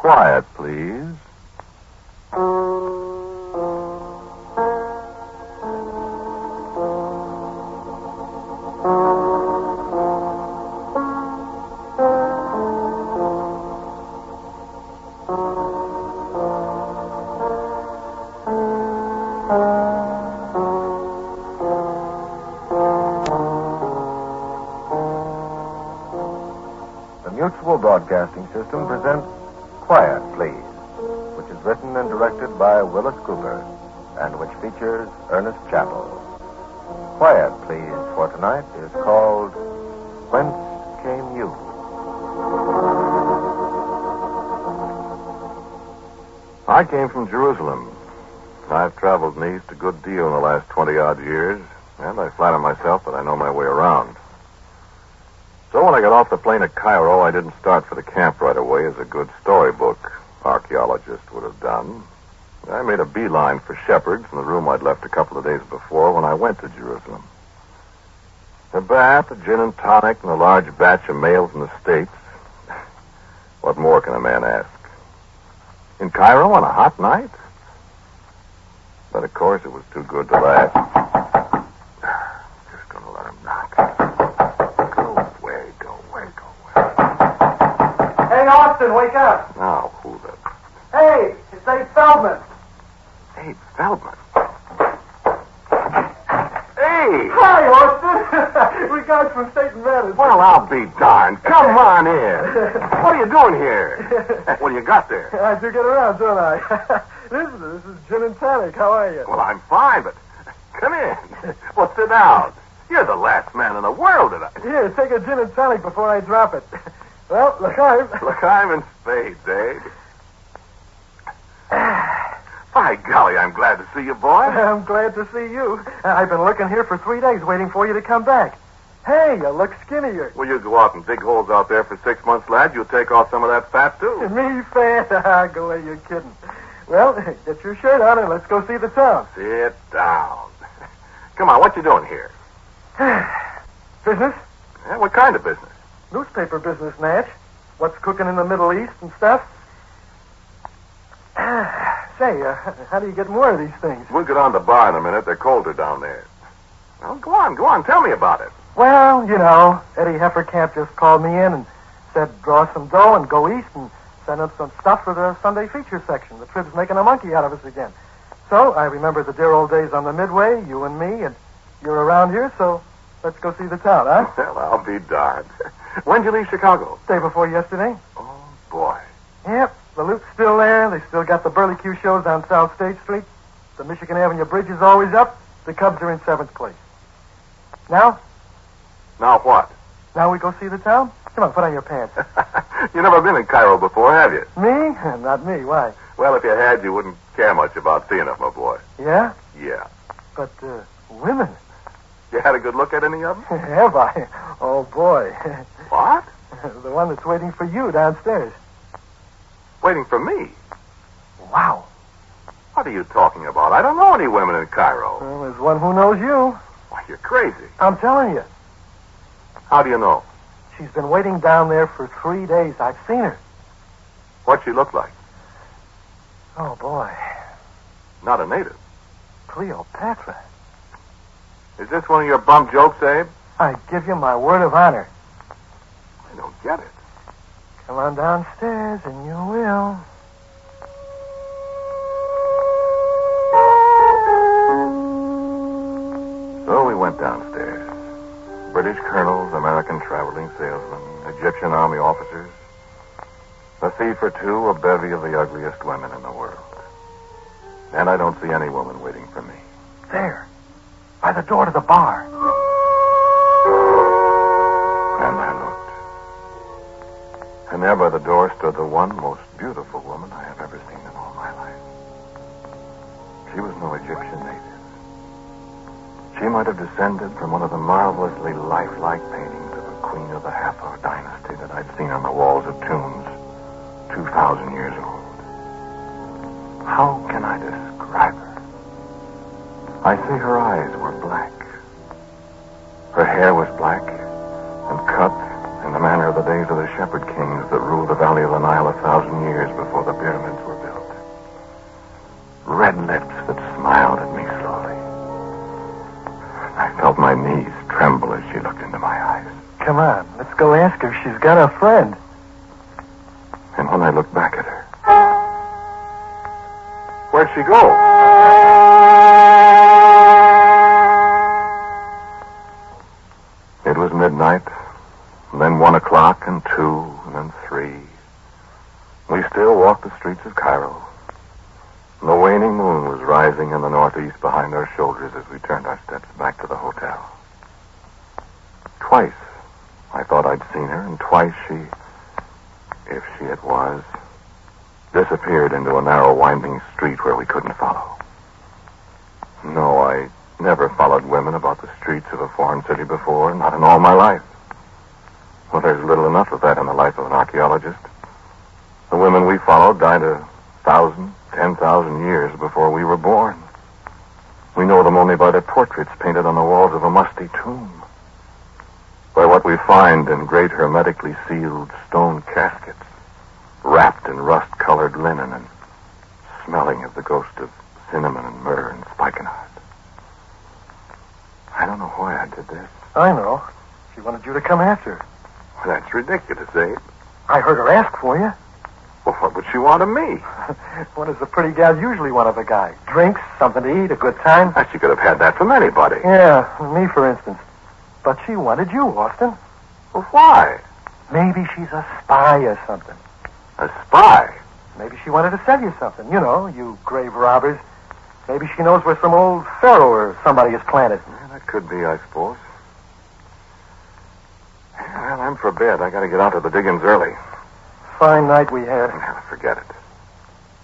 Quiet, please. The Mutual Broadcasting System presents Quiet, Please, which is written and directed by Willis Cooper, and which features Ernest Chappell. Quiet, Please, for tonight is called Whence Came You? I came from Jerusalem. I've traveled east a good deal in the last 20-odd years, and I flatter myself that I know my way around. So when I got off the plane at Cairo, I didn't start for the camp right away as a good storybook archaeologist would have done. I made a beeline for Shepherd's in the room I'd left a couple of days before when I went to Jerusalem. A bath, a gin and tonic, and a large batch of mail from the States. What more can a man ask? In Cairo on a hot night? But of course it was too good to last. Just gonna let him knock. Hey, Austin, wake up. Now, who the... Hey, it's Dave Feldman. Dave Feldman? Hey! Hi, Austin. We guys from State and Matters. Well, I'll be darned. Come on in. What are you doing here? What do you got there? I do get around, don't I? This is gin and tonic. How are you? Well, I'm fine, but come in. Well, sit down. You're the last man in the world that I... Here, take a gin and tonic before I drop it. Well, l'chaim. L'chaim in spades, eh? By golly, I'm glad to see you, boy. I'm glad to see you. I've been looking here for 3 days waiting for you to come back. Hey, you look skinnier. Well, you go out and dig holes out there for 6 months, lad. You'll take off some of that fat, too. Me fat? Go away, you're kidding. Well, get your shirt on and let's go see the town. Sit down. Come on, what you doing here? Business? Yeah, what kind of business? Newspaper business, Natch. What's cooking in the Middle East and stuff. Say, how do you get more of these things? We'll get on the bar in a minute. They're colder down there. Well, go on. Tell me about it. Well, you know, Eddie Hefferkamp just called me in and said draw some dough and go east and send up some stuff for the Sunday feature section. The Trib's making a monkey out of us again. So I remember the dear old days on the Midway, you and me, and you're around here, so let's go see the town, huh? Well, I'll be darned. When'd you leave Chicago? Day before yesterday. Oh, boy. Yep, the loot's still there. They still got the Burlicue shows on South State Street. The Michigan Avenue Bridge is always up. The Cubs are in 7th place. Now? Now what? Now we go see the town? Come on, put on your pants. You never been in Cairo before, have you? Me? Not me. Why? Well, if you had, you wouldn't care much about seeing it, my boy. Yeah? Yeah. But, women. You had a good look at any of them? Have I? Oh, boy. What? The one that's waiting for you downstairs. Waiting for me? Wow. What are you talking about? I don't know any women in Cairo. Well, there's one who knows you. Why, you're crazy. I'm telling you. How do you know? She's been waiting down there for 3 days. I've seen her. What'd she look like? Oh, boy. Not a native. Cleopatra. Is this one of your bum jokes, Abe? I give you my word of honor. I don't get it. Come on downstairs and you will. So we went downstairs. British colonels, American traveling salesmen, Egyptian army officers. A thief or two, a bevy of the ugliest women in the world. And I don't see any woman waiting for me. There. By the door to the bar. And I looked. And there by the door stood the one most beautiful woman I have ever seen in all my life. She was no Egyptian native. She might have descended from one of the marvelously lifelike paintings of a queen of the Hathor dynasty that I'd seen on the walls of tombs 2,000 years old. How can I describe her? I see her eyes were black. Her hair was black and cut in the manner remind her of the days of the shepherd kings that ruled the valley of the Nile 1,000 years before the pyramids were built. Red lips that smiled at me slowly. I felt my knees tremble as she looked into my eyes. Come on, let's go ask her if she's got a friend. And when I looked back at her, where'd she go? It was midnight, and then 1 o'clock, and 2, and then 3. We still walked the streets of Cairo. The waning moon was rising in the northeast behind our shoulders as we turned our steps back to the hotel. Twice I thought I'd seen her, and twice she, if she it was, disappeared into a narrow, winding street where we couldn't follow. No, I never followed women about the streets of a foreign city before, not in all my life. Well, there's little enough of that in the life of an archaeologist. The women we followed died 1,000, 10,000 years before we were born. We know them only by their portraits painted on the walls of a musty tomb, by what we find in great hermetically sealed stone caskets, wrapped in rust-colored linen and smelling of the ghost of cinnamon and myrrh and spikenard. I don't know why I did this. I know. She wanted you to come after her. Well, that's ridiculous, Abe. I heard her ask for you. Well, what would she want of me? What does a pretty gal usually want of a guy? Drinks, something to eat, a good time? She could have had that from anybody. Yeah, me, for instance. But she wanted you, Austin. Well, why? Maybe she's a spy or something. A spy? Maybe she wanted to sell you something. You know, you grave robbers. Maybe she knows where some old pharaoh or somebody is planted. Yeah, that could be, I suppose. Well, I'm for bed. I got to get out to the diggings early. Fine night we had. Yeah, forget it.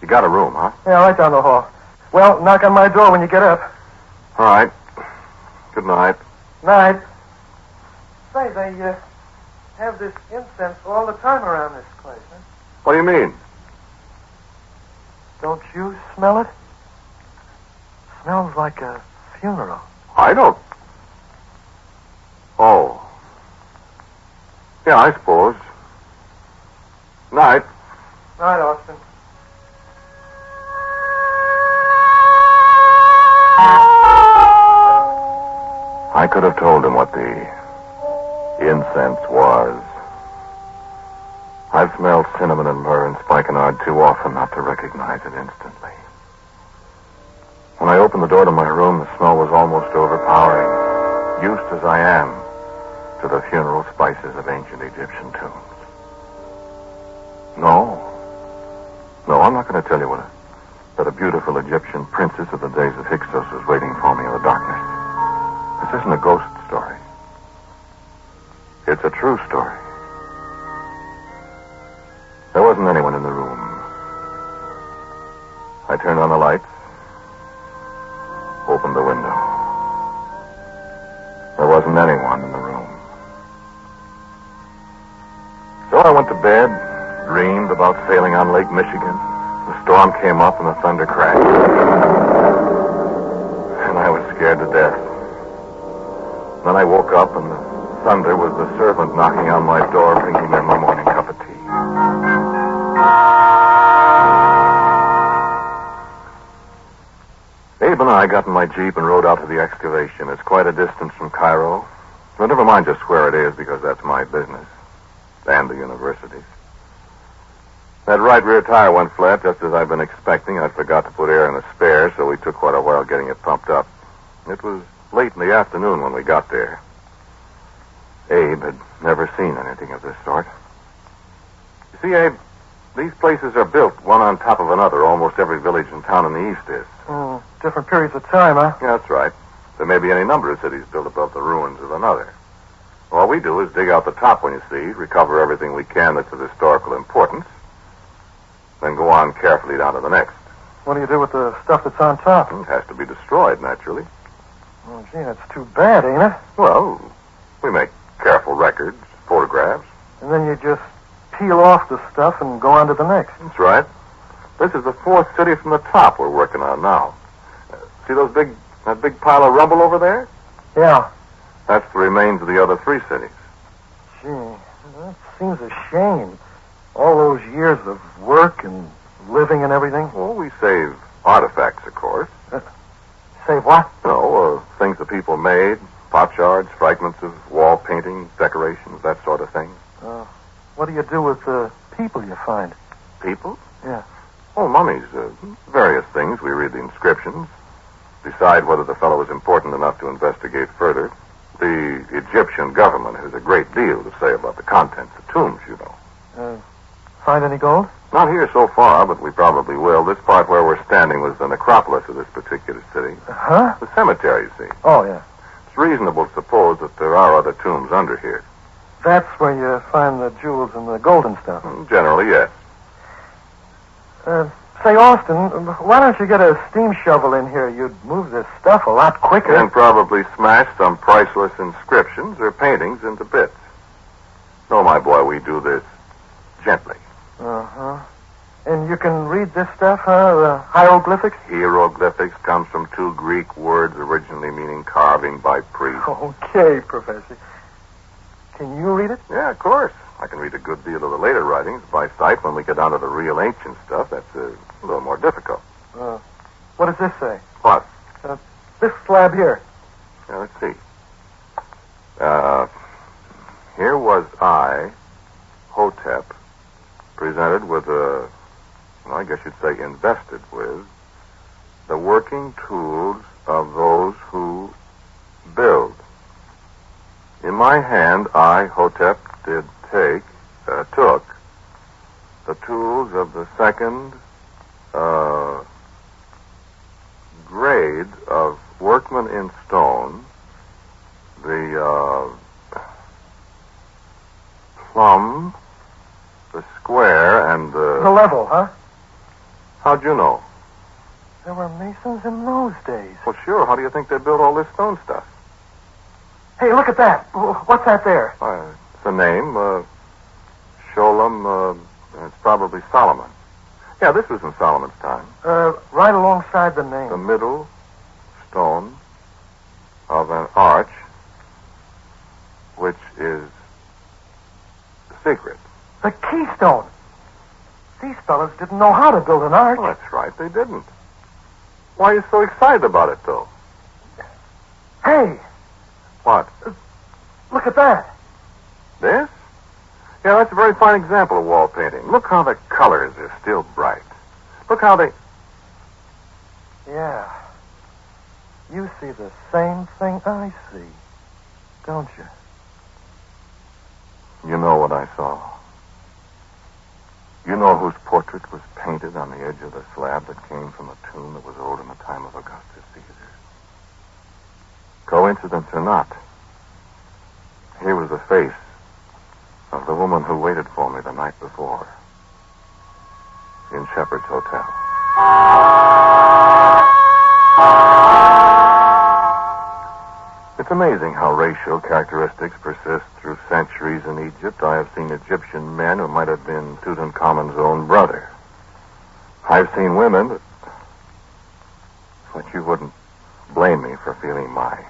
You got a room, huh? Yeah, right down the hall. Well, knock on my door when you get up. All right. Good night. Night. Say, they have this incense all the time around this place, huh? What do you mean? Don't you smell it? Smells like a funeral. I don't. Oh. Yeah, I suppose. Night. Night, Austin. I could have told him what the incense was. I've smelled cinnamon and myrrh and spikenard too often not to recognize it instantly. When I opened the door to my room, the smell was almost overpowering, used as I am to the funeral spices of ancient Egyptian tombs. No, I'm not going to tell you that a beautiful Egyptian princess of the days of Hyksos was waiting for me in the darkness. This isn't a ghost story. It's a true story. There wasn't anyone in the room. I turned on the lights, opened the window. There wasn't anyone in the room. So I went to bed, dreamed about sailing on Lake Michigan. The storm came up and the thunder crashed. And I was scared to death. Then I woke up and the thunder was the servant knocking on my door, bringing me my morning cup of tea. Abe and I got in my Jeep and rode out to the excavation. It's quite a distance from Cairo. But never mind just where it is, because that's my business. And the university's. That right rear tire went flat just as I'd been expecting. I forgot to put air in the spare, so we took quite a while getting it pumped up. It was late in the afternoon when we got there. Abe had never seen anything of this sort. You see, Abe, these places are built one on top of another. Almost every village and town in the east is. Different periods of time, huh? Yeah, that's right. There may be any number of cities built above the ruins of another. All we do is dig out the top one, you see, recover everything we can that's of historical importance, then go on carefully down to the next. What do you do with the stuff that's on top? It has to be destroyed, naturally. Oh, gee, that's too bad, ain't it? Well, we make careful records, photographs. And then you just peel off the stuff and go on to the next. That's right. This is the fourth city from the top we're working on now. See that big pile of rubble over there? Yeah. That's the remains of the other three cities. Gee, that seems a shame. All those years of work and living and everything. Well, we save artifacts, of course. Save what? Things that people made, pot shards, fragments of wall paintings, decorations, that sort of thing. What do you do with the people you find? People? Yeah. Oh, mummies. Various things. We read the inscriptions. Decide whether the fellow is important enough to investigate further. The Egyptian government has a great deal to say about the contents of tombs, you know. Find any gold? Not here so far, but we probably will. This part where we're standing was the necropolis of this particular city. Huh? The cemetery, you see. Oh, yeah. It's reasonable to suppose that there are other tombs under here. That's where you find the jewels and the gold and stuff. Generally, yes. Say, Austin, why don't you get a steam shovel in here? You'd move this stuff a lot quicker. And probably smash some priceless inscriptions or paintings into bits. No, my boy, we do this gently. Uh-huh. And you can read this stuff, huh? The hieroglyphics? Hieroglyphics comes from two Greek words originally meaning carving by priests. Okay, Professor. Can you read it? Yeah, of course. I can read a good deal of the later writings by sight. When we get down to the real ancient stuff, that's a little more difficult. What does this say? What? This slab here. Yeah, let's see. Here was I, Hotep, presented with I guess you'd say invested with, the working tools of those who build. In my hand, I, Hotep, took the tools of the second grade of workmen in stone, the plumb, the square, and The level, huh? How'd you know? There were masons in those days. Well, sure. How do you think they built all this stone stuff? Hey, look at that. What's that there? It's a name, Sholem, it's probably Solomon. Yeah, this was in Solomon's time. Right alongside the name. The middle stone of an arch, which is secret. The keystone. These fellas didn't know how to build an arch. Well, that's right, they didn't. Why are you so excited about it, though? Hey, What? look at that. This? Yeah, that's a very fine example of wall painting. Look how the colors are still bright. Look how they... Yeah. You see the same thing I see, don't you? You know what I saw. You know whose portrait was painted on the edge of the slab that came from a tomb that was old in the time of Augustus Caesar. Coincidence or not, here was the face of the woman who waited for me the night before in Shepherd's Hotel. It's amazing how racial characteristics persist through centuries in Egypt. I have seen Egyptian men who might have been Tutankhamun's own brother. I've seen women, but you wouldn't blame me for feeling my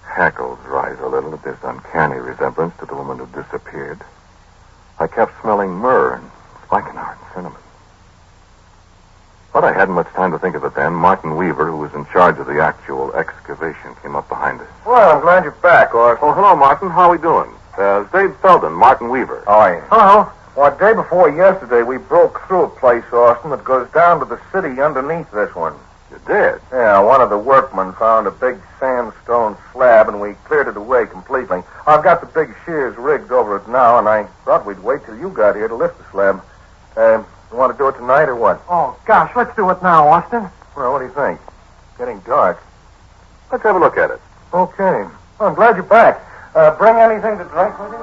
hackles rise a little at this uncanny resemblance to the woman who disappeared. I kept smelling myrrh and spikenard and cinnamon. But I hadn't much time to think of it then. Martin Weaver, who was in charge of the actual excavation, came up behind us. Well, I'm glad you're back, Orson. Oh, hello, Martin. How are we doing? Dave Felden, Martin Weaver. Oh, yeah. Hello. Well, day before yesterday, we broke through a place, Austin, that goes down to the city underneath this one. You did? Yeah, one of the workmen found a big sandstone slab, and we cleared it away completely. I've got the big shears rigged over it now, and I thought we'd wait till you got here to lift the slab. You want to do it tonight or what? Oh, gosh, let's do it now, Austin. Well, what do you think? Getting dark. Let's have a look at it. Okay. Well, I'm glad you're back. Bring anything to drink with you?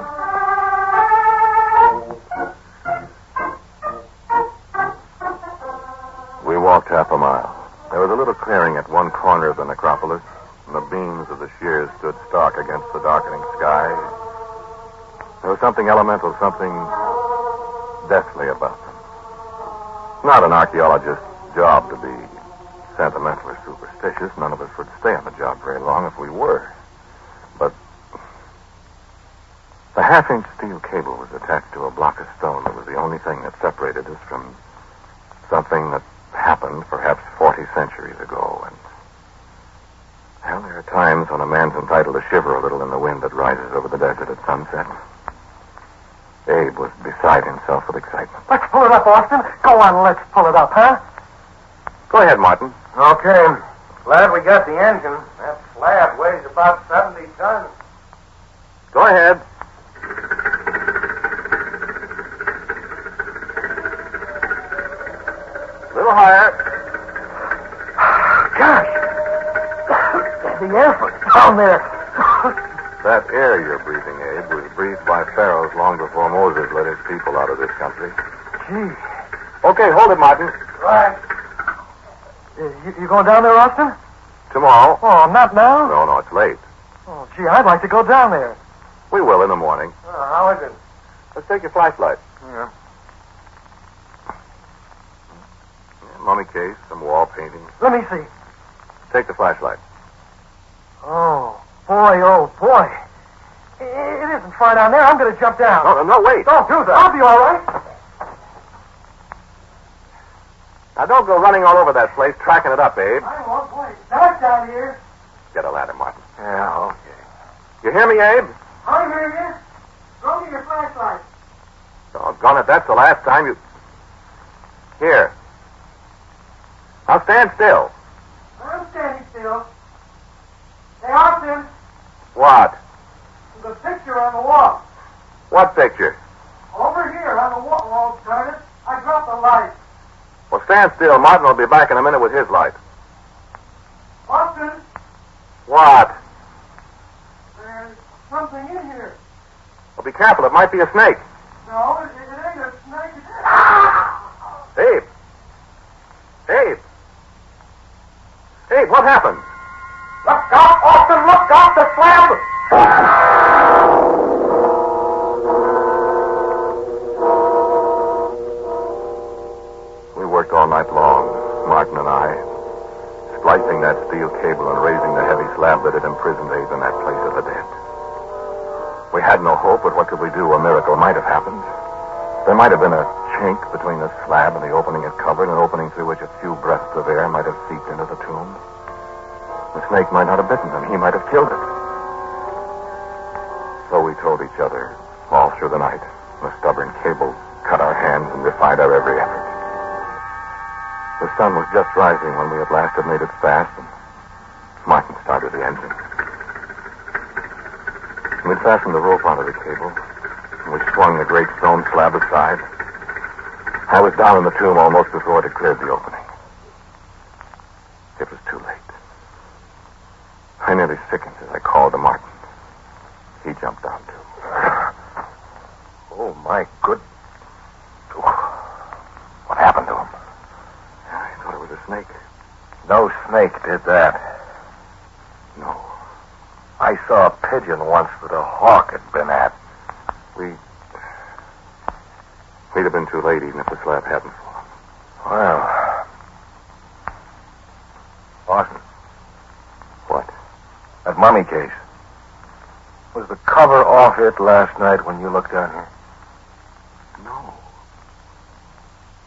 We walked half a mile. There was a little clearing at one corner of the necropolis, and the beams of the shears stood stark against the darkening sky. There was something elemental, something deathly about them. Not an archaeologist's job to be sentimental or superstitious. None of us would stay on the job very long if we were. But the half-inch steel cable was attached to a block of stone that was the only thing that separated us from something that happened perhaps 40 centuries ago. And, well, there are times when a man's entitled to shiver a little in the wind that rises over the desert at sunset. Abe was beside himself with excitement. Let's pull it up, Austin. Go on, let's pull it up, huh? Go ahead, Martin. Okay. Glad we got the engine. That slab weighs about 70 tons. Go ahead. A little higher. Gosh. The air down there. That air you're breathing, Abe, was breathed by pharaohs long before Moses led his people out of this country. Gee. Okay, hold it, Martin. Right. You going down there, Austin? Tomorrow. Oh, not now? No, it's late. Oh, gee, I'd like to go down there. We will in the morning. How is it? Let's take your flashlight. Yeah. Mummy case, some wall paintings. Let me see. Take the flashlight. Oh, boy. It isn't far down there. I'm going to jump down. No, wait. Don't do that. I'll be all right. Now, don't go running all over that place, tracking it up, Abe. I won't, boy. It's dark down here. Get a ladder, Martin. Yeah, okay. You hear me, Abe? I hear you. Throw me your flashlight. Doggone it, that's the last time you... Here. Now stand still. I'm standing still. Hey, Austin, What? the picture on the wall. What picture? Over here on the wall, darn it. I dropped the light. Well, stand still. Martin will be back in a minute with his light. Austin, What? there's something in here. Well, be careful. It might be a snake. No, it ain't a snake. Abe. Abe, what happened? Look out, Austin, look out, the slab! We worked all night long, Martin and I, splicing that steel cable and raising the heavy slab that had imprisoned Abe in that place of the dead. We had no hope, but what could we do? A miracle might have happened. There might have been a chink between the slab and the opening it covered, an opening through which a few breaths of air might have seeped into the tomb. The snake might not have bitten him. He might have killed it. So we told each other all through the night. The stubborn cable cut our hands and defied our every effort. The sun was just rising when we at last had made it fast, and Martin started the engine. We fastened the rope onto the cable, and we swung the great stone slab aside. I was down in the tomb almost before it had cleared the opening. It was too late. I nearly sickened as I called to Martin. He jumped down, too. Oh, my good... What happened to him? I thought it was a snake. No snake did that. No. I saw a pigeon once that a hawk had been at. We'd have been too late even if the slab hadn't fallen. Well... Austin. What? That mummy case. Was the cover off it last night when you looked down here? No.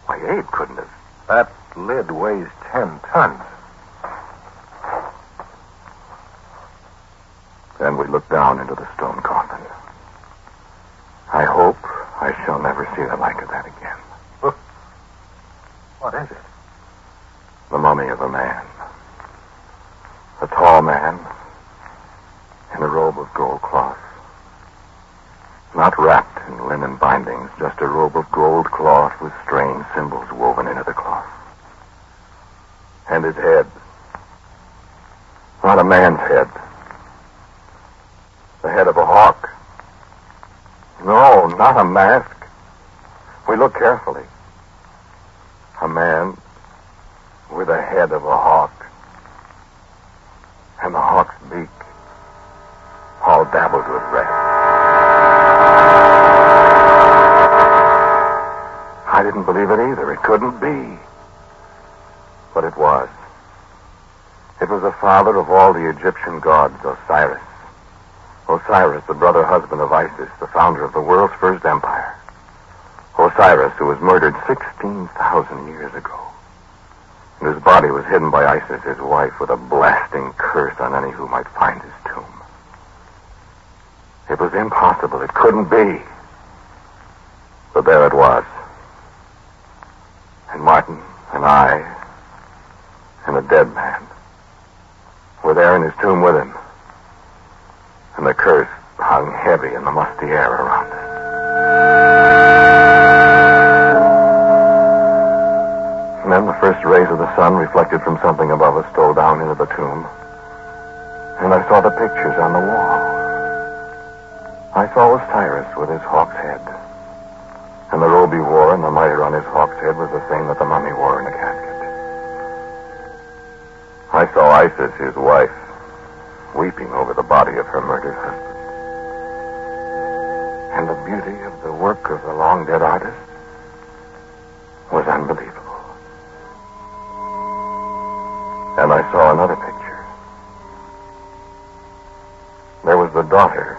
Why, Abe couldn't have. That lid weighs 10 tons. Then we looked down into the stone coffin. I hope I shall never see the like of that again. What is it? The mummy of a man. A tall man in a robe of gold cloth. Not wrapped in linen bindings, just a robe of gold cloth with strange symbols woven into the cloth. And his head. Not a man's head. The head of a hawk. No, not a mask. We looked carefully. A man with the head of a hawk. And the hawk's beak all dabbled with red. I didn't believe it either. It couldn't be. But it was. It was the father of all the Egyptian gods, Osiris. Osiris, the brother husband of Isis, the founder of the world's first empire. Osiris, who was murdered 16,000 years ago. And whose body was hidden by Isis, his wife, with a blasting curse on any who might find his tomb. It was impossible. It couldn't be. But there it was. And Martin and I and the dead man were there in his tomb with him. And the curse hung heavy in the musty air around us. And then the first rays of the sun reflected from something above us stole down into the tomb. And I saw the pictures on the wall. I saw Osiris with his hawk's head. And the robe he wore and the mitre on his hawk's head was the same that the mummy wore in a casket. I saw Isis, his wife, weeping over the body of her murdered husband. And the beauty of the work of the long-dead artist was unbelievable. And I saw another picture. There was the daughter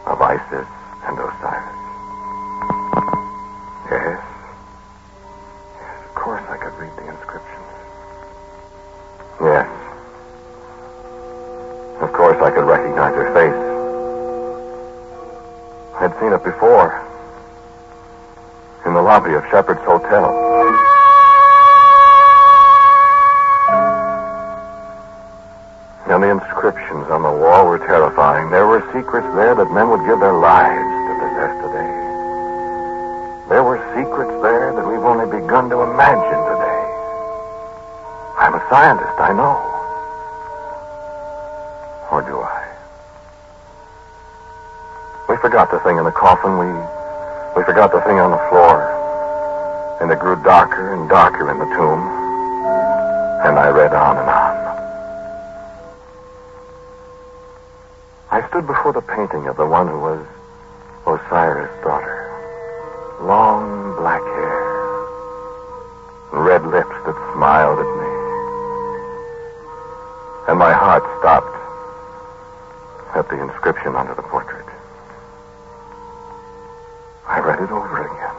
of Isis and Osiris. Yes. Yes, of course I could read the inscriptions. Yes. Of course I could recognize her face. I'd seen it before. In the lobby of Shepherd's Hotel. And the inscriptions on the wall were terrifying. There were secrets there that men would give their lives to possess today. There were secrets there that we've only begun to imagine today. I'm a scientist, I know. Or do I? We forgot the thing in the coffin. We forgot the thing on the floor. And it grew darker and darker in the tomb. And I read on and on. I stood before the painting of the one who was Osiris' daughter. Long black hair. Red lips that smiled at me. And my heart stopped at the inscription under the portrait. I read it over again.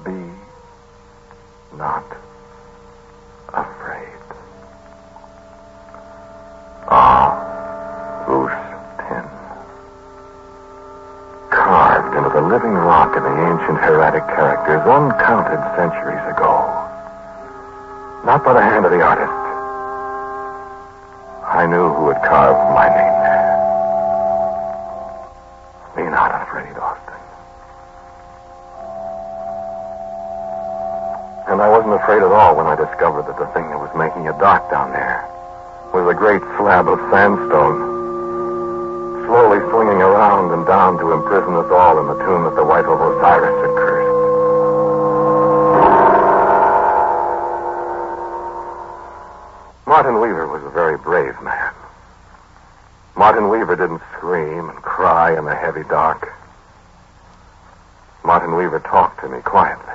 Be not afraid. Carved into the living rock of the ancient hieratic characters uncounted centuries ago. Not by the hand of the artist. I knew who had carved my name there. Be not afraid, Austin. And I wasn't afraid at all when I discovered that the thing that was making it dark down there was a great slab of sandstone, slowly swinging around and down to imprison us all in the tomb that the wife of Osiris had cursed. Martin Weaver was a very brave man. Martin Weaver didn't scream and cry in the heavy dark. Martin Weaver talked to me quietly.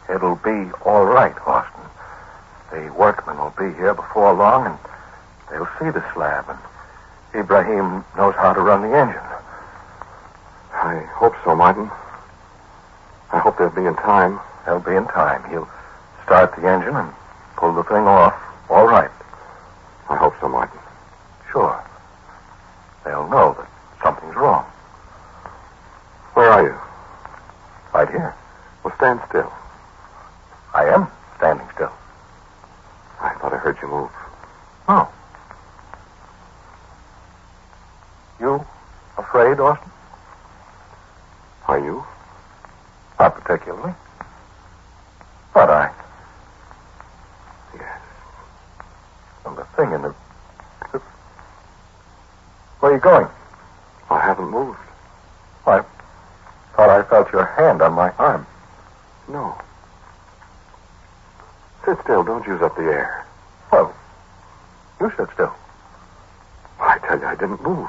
It'll be all right, Austin. The workmen will be here before long, and they'll see the slab, and Ibrahim knows how to run the engine. I hope so, Martin. I hope they'll be in time. They'll be in time. He'll start the engine and pull the thing off. All right. I hope so, Martin. Sure. They'll know that something's wrong. Where are you? Right here. Well, stand still. I am standing still. I thought I heard you move. Oh. You afraid, Austin? Are you? Not particularly. But Yes. And the thing in the... Where are you going? I haven't moved. I thought I felt your hand on my arm. No. Sit still. Don't use up the air. Well, you sit still. I tell you, I didn't move.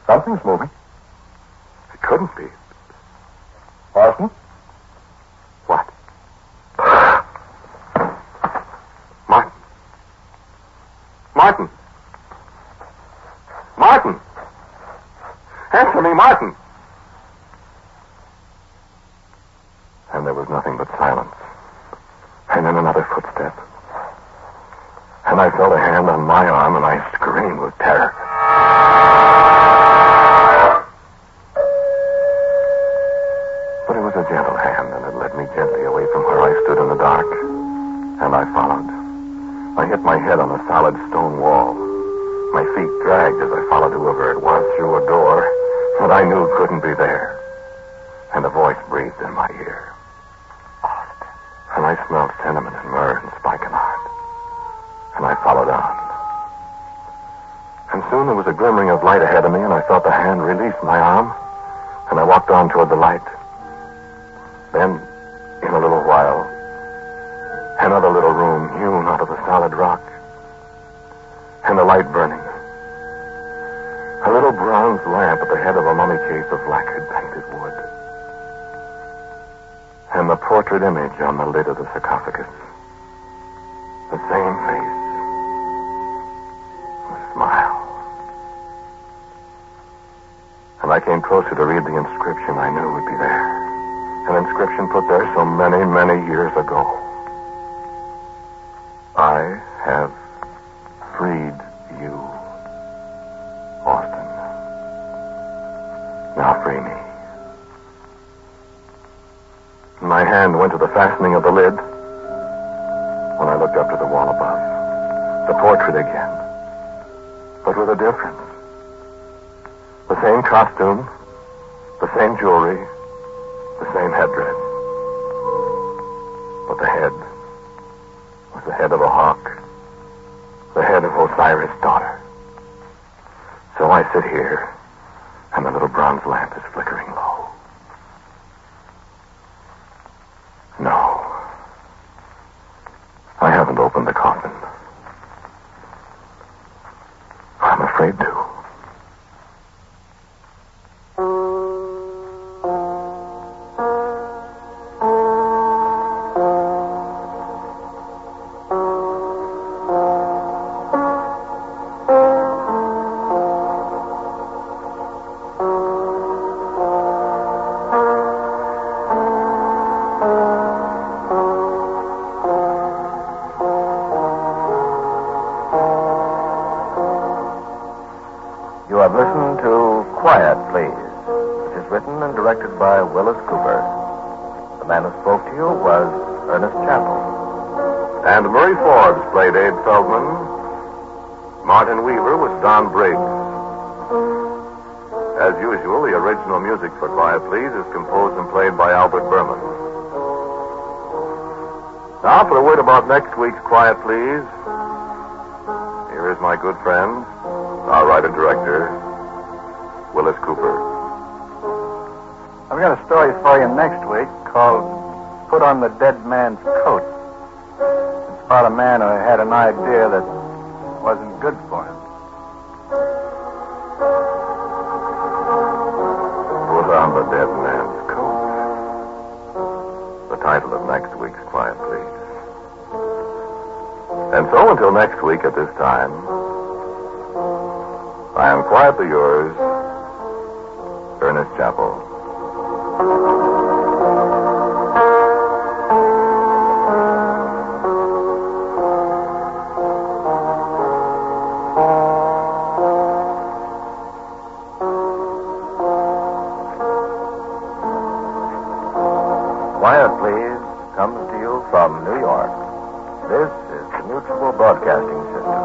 Something's moving. It couldn't be. Austin? What? Martin. Martin! Answer me, Martin! And there was nothing but silence. And then another footstep. And I felt a hand on my arm, and I screamed with terror. But it was a gentle hand, and it led me gently away from where I stood in the dark. And I followed. I hit my head on a solid stone wall. My feet dragged as I followed whoever it was through a door that I knew couldn't be there. And a voice breathed in my ear. Austin. And I smelled cinnamon and myrrh and spikenard. And I followed on. And soon there was a glimmering of light ahead of me, and I felt the hand release my arm, and I walked on toward the light. Then, in a little while, another little room hewn out of the solid rock, and the light burning. A little bronze lamp at the head of a mummy case of lacquered painted wood. And the portrait image on the lid of the sarcophagus. The same face. A smile. And I came closer to read the inscription I knew would be there. An inscription put there so many, many years ago. I have freed you, Austin. Now free me. My hand went to the fastening of the lid when I looked up to the wall above. The portrait again. But with a difference. The same costume, the same jewelry, the same headdress. But the head was the head of a hawk. The head of Osiris' daughter. So I sit here, and the little bronze lamp is flickering low. No. I haven't opened the coffin. I'm afraid to. You have listened to Quiet, Please, which is written and directed by Willis Cooper. The man who spoke to you was Ernest Chappell. And Murray Forbes played Abe Feldman. Martin Weaver was Don Briggs. As usual, the original music for Quiet Please is composed and played by Albert Berman. Now for a word about next week's Quiet Please. Here is my good friend, our writer-director, Willis Cooper. I've got a story for you next week called Put on the Dead Man's Coat. It's about a man who had an idea that wasn't good for him. Put on the Dead Man's Coat. The title of next week's Quiet Please. And so until next week at this time, I am quietly yours, Ernest Chappell. Quiet, Please comes to you from New York. This is the Mutual Broadcasting System.